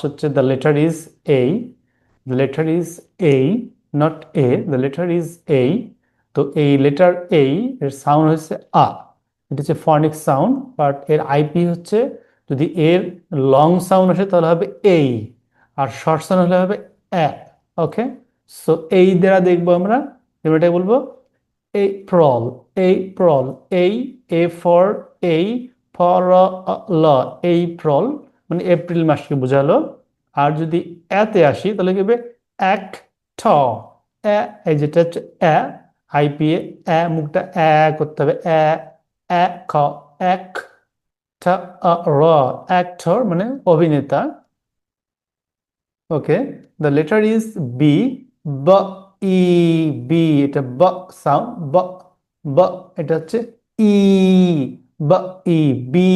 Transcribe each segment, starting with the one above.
হচ্ছে the letter is A, the letter is A, not A, the letter is A. তো এই letter A এর sound হচ্ছে আ, এটা হচ্ছে ফনিক সাউন্ড, বাট এর আইপি হচ্ছে যদি এর লং সাউন্ড আসে তাহলে হবে এই, আর শর্ট সাউন্ড হলে হবে এ। ওকে, সো এই দ্বারা দেখবো আমরা, এবার এটা বলবো April, April, A for A, for ল, April মানে এপ্রিল মাসকে বোঝালো। আর যদি এতে আসি তাহলে কি হবে এক ঠ, এই যেটা হচ্ছে আইপিএ মুখটা করতে হবে এ খ, এক ঠ র, অ্যাক্টর মানে অভিনেতা। ওকে, দ্য লেটার ইজ বি, ব ই, বি এটা ব সাউন্ড, ব ব এটা হচ্ছে ই, ব ই, B,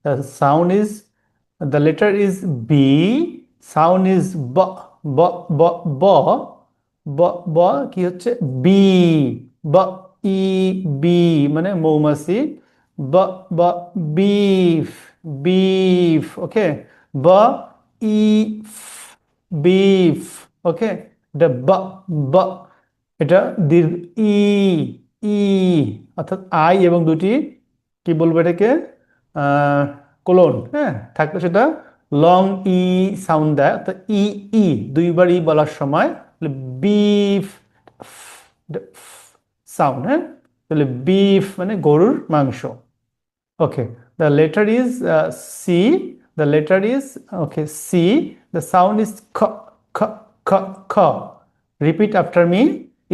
the sound is, the letter is B, sound is b, b, b, b, b, b কি হচ্ছে বি, ব ই, বি মানে মৌমাছি, ব ব বিফ, বিফ। ওকে, ব ই, বিফ। ওকে, এটা ব, ব এটা দীর্ঘ ই, ই অর্থাৎ আই এবং দুটি কি বলবো এটাকে কোলন, হ্যাঁ থাকলে সেটা লং ই সাউন্ড দেয়, অর্থাৎ ই, ই দুইবার ই বলার সময় বিফ সাউন্ড, হ্যাঁ তাহলে বিফ মানে গরুর মাংস। Okay, the letter is C. The letter is okay C. The sound is k, k, k, k. Repeat after me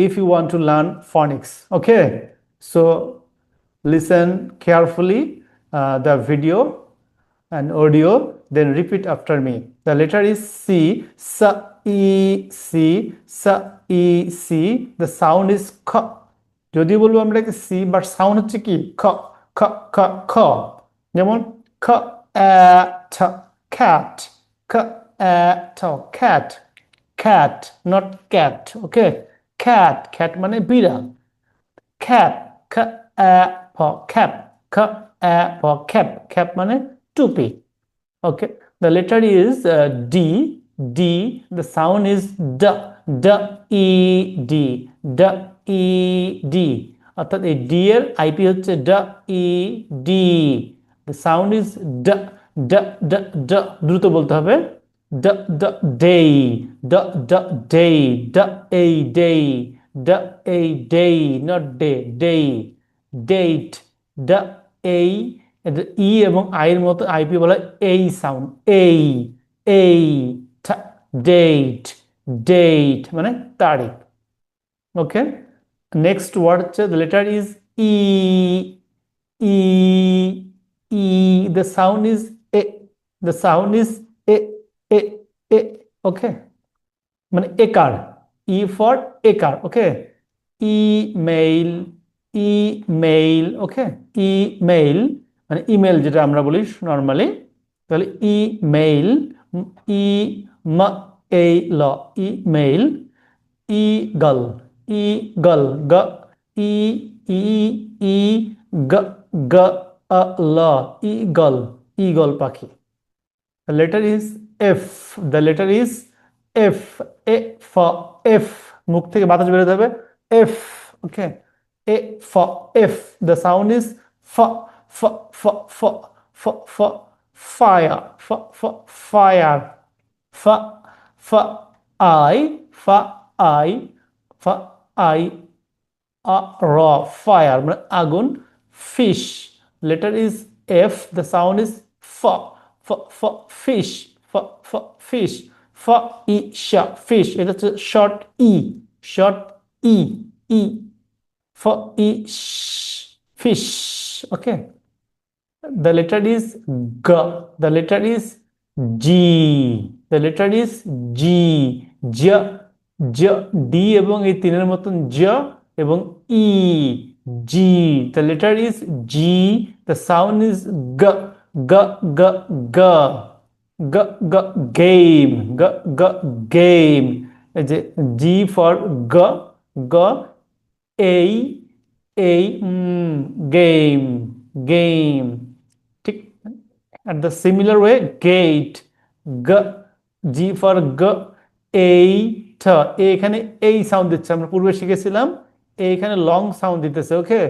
if you want to learn phonics. Okay, so listen carefully the video and audio, then repeat after me. The letter is C. S, E, C. S, E, C. The sound is k. যদি বলবো আমরা C, but sound হচ্ছে কি খ, খ, খ, খ। যেমন খ ঠ, cat, খ ঠ, cat, cat, not cat. Okay, cat, cat মানে বিড়াল, cat, খ প, cap, খ প, cap, cap মানে টুপি। Okay, the letter is D, D, the sound is D, D, E, D, D, E, D, অর্থাৎ এই D এর আইপি হচ্ছে D, E, D, the sound is D, D, D, D, দ্রুত বলতে হবে D, D, day, D, D, day, D, A, day, D, A, day, not day, day, date, D, A, ই এবং I এর মতো IP বলা হয় এই সাউন্ড, এই, এই, ডেট, ডেট মানে তারিখ। ওকে, নেক্সট ওয়ার্ড হচ্ছে the letter is E, E, E, the sound is A, the sound is A, A, A. Okay, মানে একার, ই ফর একার। Okay, email, email. Okay, email মানে ইমেল যেটা আমরা বলি নর্মালি, তাহলে ইমেইল, ই ম এই ল, ইমেইল। ইগল, ইগল, গ ই, ই, ই, গ, গ ল, ইগল, ইগল পাখি। The letter is F. The letter is F. A for F. মুখ থেকে বাতাস বেরোতে হবে F. Okay. A for F. The sound is F, F, F, F, F, F, fire. F, F, fire. F, F, I, F, I, F, I, raw, fire. মানে আগুন, fish. Letter is F. The sound is F, F, F, fish, F, F, fish, F, E, sh, fish. এটা হচ্ছে short E, short E, E, F, E, sh, fish. Okay. The letter is G. The letter is G. The letter is G. জ, জ, D এবং এই তিনের মতন জ এবং ই, জি। The letter is G. The sound is G, G, G, G, G, G, game, G, G, game. এই যে G for G, G, এই, এই, game, game. ঠিক, at the similar way, gate, G, G for গ, eight, এখানে এই sound দিচ্ছে, আমরা পূর্বে শিখেছিলাম এইখানে লং সাউন্ড দিতেছে, ওকে।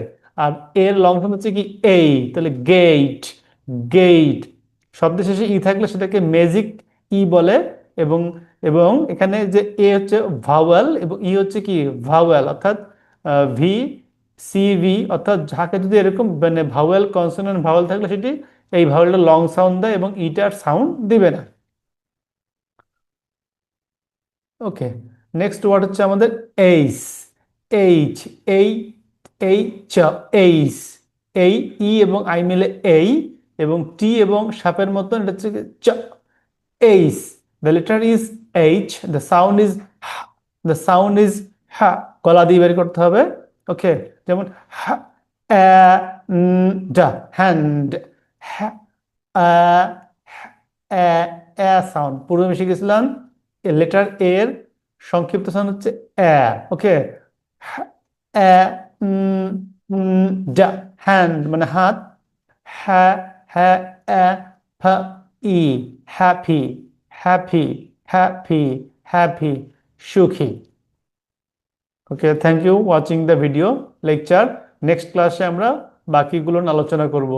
আর এর লং সাউন্ড হচ্ছে কি এই, তাহলে গেট, গেট। শব্দের শেষে ই থাকলে সেটাকে ম্যাজিক ই বলে। এবং এবং এখানে যে এ হচ্ছে ভাওয়েল এবং ই হচ্ছে কি ভাওয়েল, অর্থাৎ ভি সি ভি, অর্থাৎ যাকে যদি এরকম মানে ভাওয়েল কনসোনেন্ট ভাওয়েল থাকলে সেটি এই ভাওয়েলটা লং সাউন্ড দেয় এবং ইটার সাউন্ড দিবে না। ওকে, নেক্সট ওয়ার্ড হচ্ছে আমাদের এইস, এইচ, এই, এইচ, এইস। এই ই এবং আই মিলে এই, এবং টি এবং সাপের মতন এটা হচ্ছে চ, H. The letter is H, the sound is, the sound is হা, গলা দিয়ে বের করতে হবে। ওকে, যেমন হা, ডা, হ্যান্ড, হ্যাঁ, সাউন্ড পূর্বে আমি শিখেছিলাম লেটার এর সংক্ষিপ্ত সাউন্ড হচ্ছে এ, ওকে। ডা, হ্যান্ড মানে হাত, হ্যাঁ, হ্যাঁ, ফ, ই, হ্যাপি, হ্যাপি, হ্যাপি, হ্যাপি, সুখী। Okay, thank you watching the video lecture. Next ক্লাসে আমরা বাকিগুলো নিয়ে আলোচনা করব।